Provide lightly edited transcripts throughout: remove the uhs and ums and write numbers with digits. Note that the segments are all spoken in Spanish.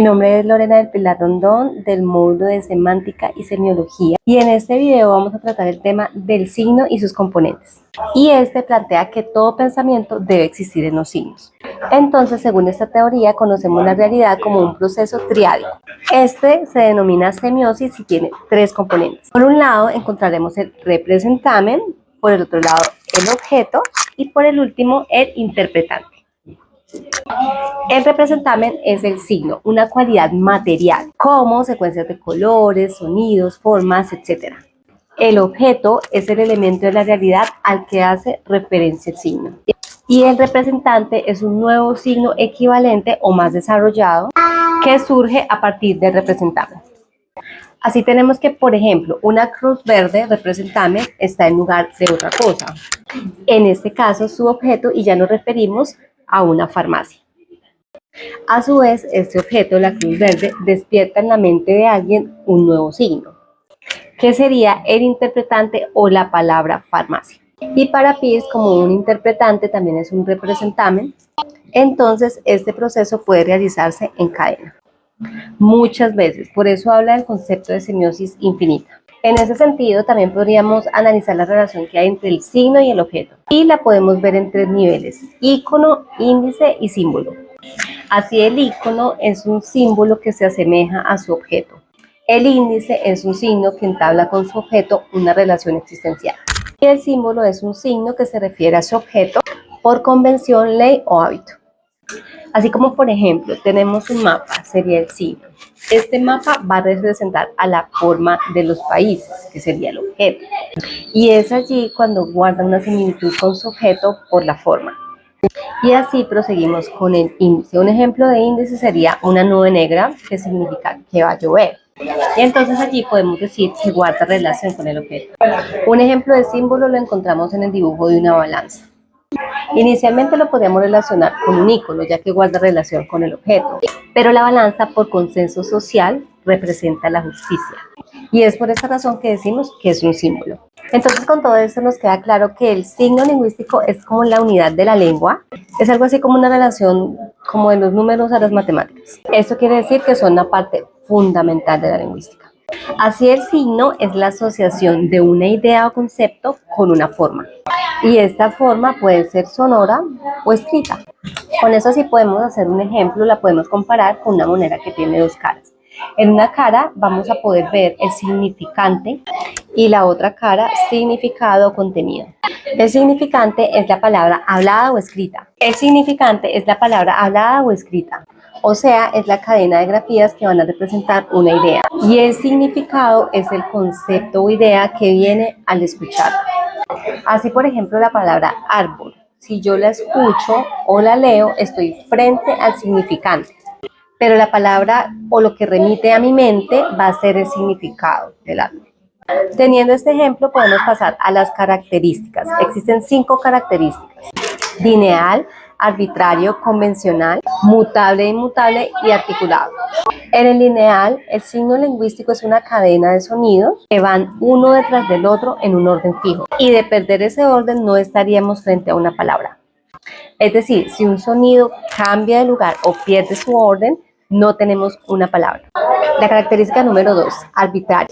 nombre es Lorena del Pilar Rondón, del módulo de Semántica y Semiología, y en este video vamos a tratar el tema del signo y sus componentes. Y este plantea que todo pensamiento debe existir en los signos. Entonces, según esta teoría, conocemos la realidad como un proceso triádico. Este se denomina semiosis y tiene tres componentes. Por un lado, encontraremos el representamen, por el otro lado, el objeto y por el último, el interpretante. El representamen es el signo, una cualidad material, como secuencias de colores, sonidos, formas, etc. El objeto es el elemento de la realidad al que hace referencia el signo. Y el representante es un nuevo signo equivalente o más desarrollado que surge a partir del representamen. Así tenemos que, por ejemplo, una cruz verde representamen está en lugar de otra cosa. En este caso, su objeto, y ya nos referimos a una farmacia. A su vez, este objeto, la cruz verde, despierta en la mente de alguien un nuevo signo, que sería el interpretante o la palabra farmacia. Y para Peirce, como un interpretante también es un representamen, entonces este proceso puede realizarse en cadena. Muchas veces, por eso habla del concepto de semiosis infinita. En ese sentido, también podríamos analizar la relación que hay entre el signo y el objeto. Y la podemos ver en tres niveles: ícono, índice y símbolo. Así, el ícono es un símbolo que se asemeja a su objeto. El índice es un signo que entabla con su objeto una relación existencial. Y el símbolo es un signo que se refiere a su objeto por convención, ley o hábito. Así como, por ejemplo, tenemos un mapa, sería el signo. Este mapa va a representar a la forma de los países, que sería el objeto. Y es allí cuando guarda una similitud con su objeto por la forma. Y así proseguimos con el índice. Un ejemplo de índice sería una nube negra, que significa que va a llover. Y entonces allí podemos decir que guarda relación con el objeto. Un ejemplo de símbolo lo encontramos en el dibujo de una balanza. Inicialmente lo podríamos relacionar con un ícono, ya que guarda relación con el objeto, pero la balanza, por consenso social, representa la justicia. Y es por esta razón que decimos que es un símbolo. Entonces, con todo esto nos queda claro que el signo lingüístico es como la unidad de la lengua, es algo así como una relación como de los números a las matemáticas. Esto quiere decir que son una parte fundamental de la lingüística. Así, el signo es la asociación de una idea o concepto con una forma. Y esta forma puede ser sonora o escrita. Con eso sí podemos hacer un ejemplo, la podemos comparar con una moneda que tiene dos caras. En una cara vamos a poder ver el significante y la otra cara, significado o contenido. El significante es la palabra hablada o escrita. El significante es la palabra hablada o escrita. O sea, es la cadena de grafías que van a representar una idea. Y el significado es el concepto o idea que viene al escuchar. Así, por ejemplo, la palabra árbol. Si yo la escucho o la leo, estoy frente al significante. Pero la palabra o lo que remite a mi mente va a ser el significado del árbol. Teniendo este ejemplo, podemos pasar a las características. Existen 5 características: lineal, arbitrario, convencional, mutable, inmutable y articulado. En el lineal, el signo lingüístico es una cadena de sonidos que van uno detrás del otro en un orden fijo. Y de perder ese orden no estaríamos frente a una palabra. Es decir, si un sonido cambia de lugar o pierde su orden, no tenemos una palabra. La característica número 2, arbitrario.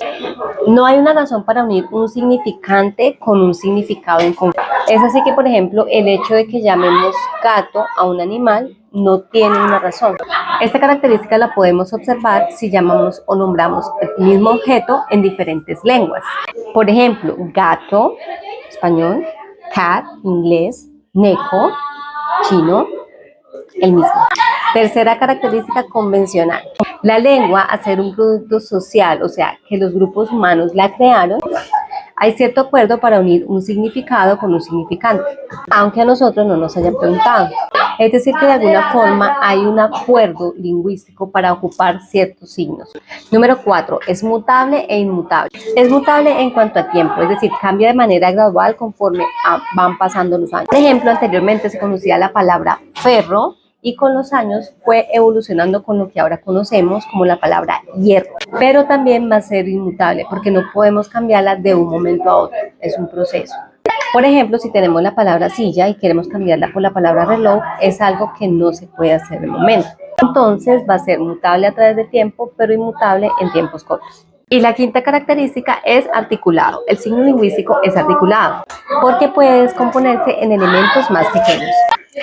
No hay una razón para unir un significante con un significado en concreto. Es así que, por ejemplo, el hecho de que llamemos gato a un animal no tiene una razón. Esta característica la podemos observar si llamamos o nombramos el mismo objeto en diferentes lenguas. Por ejemplo, gato, español; cat, inglés; neko, chino, el mismo. Tercera característica, convencional. La lengua, al ser un producto social, o sea, que los grupos humanos la crearon, hay cierto acuerdo para unir un significado con un significante, aunque a nosotros no nos hayan preguntado. Es decir, que de alguna forma hay un acuerdo lingüístico para ocupar ciertos signos. Número 4, es mutable e inmutable. Es mutable en cuanto a tiempo, es decir, cambia de manera gradual conforme van pasando los años. Por ejemplo, anteriormente se conocía la palabra ferro, y con los años fue evolucionando con lo que ahora conocemos como la palabra hierro. Pero también va a ser inmutable porque no podemos cambiarla de un momento a otro, es un proceso. Por ejemplo, si tenemos la palabra silla y queremos cambiarla por la palabra reloj, es algo que no se puede hacer de momento. Entonces va a ser mutable a través del tiempo, pero inmutable en tiempos cortos. Y la quinta característica es articulado. El signo lingüístico es articulado porque puede descomponerse en elementos más pequeños.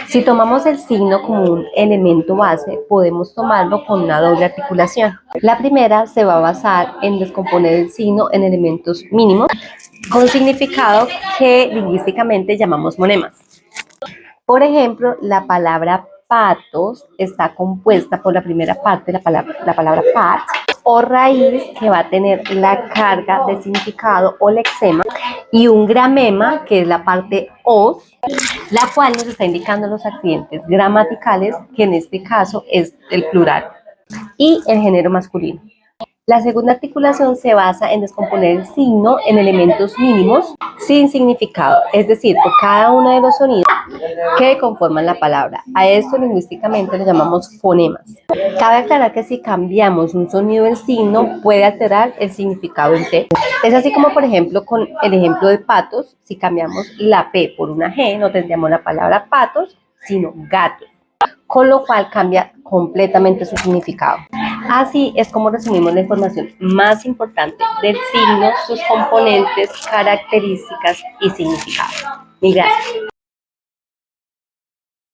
Si tomamos el signo como un elemento base, podemos tomarlo con una doble articulación. La primera se va a basar en descomponer el signo en elementos mínimos con significado que lingüísticamente llamamos monemas. Por ejemplo, la palabra patos está compuesta por la primera parte de la palabra pat o raíz, que va a tener la carga de significado o lexema, y un gramema, que es la parte os, la cual nos está indicando los accidentes gramaticales, que en este caso es el plural, y el género masculino. La segunda articulación se basa en descomponer el signo en elementos mínimos sin significado, es decir, por cada uno de los sonidos que conforman la palabra. A esto lingüísticamente lo llamamos fonemas. Cabe aclarar que si cambiamos un sonido del signo puede alterar el significado entero. Es así como, por ejemplo, con el ejemplo de patos, si cambiamos la P por una G, no tendríamos la palabra patos, sino gatos, con lo cual cambia completamente su significado. Así es como resumimos la información más importante del signo, sus componentes, características y significado. Mil gracias.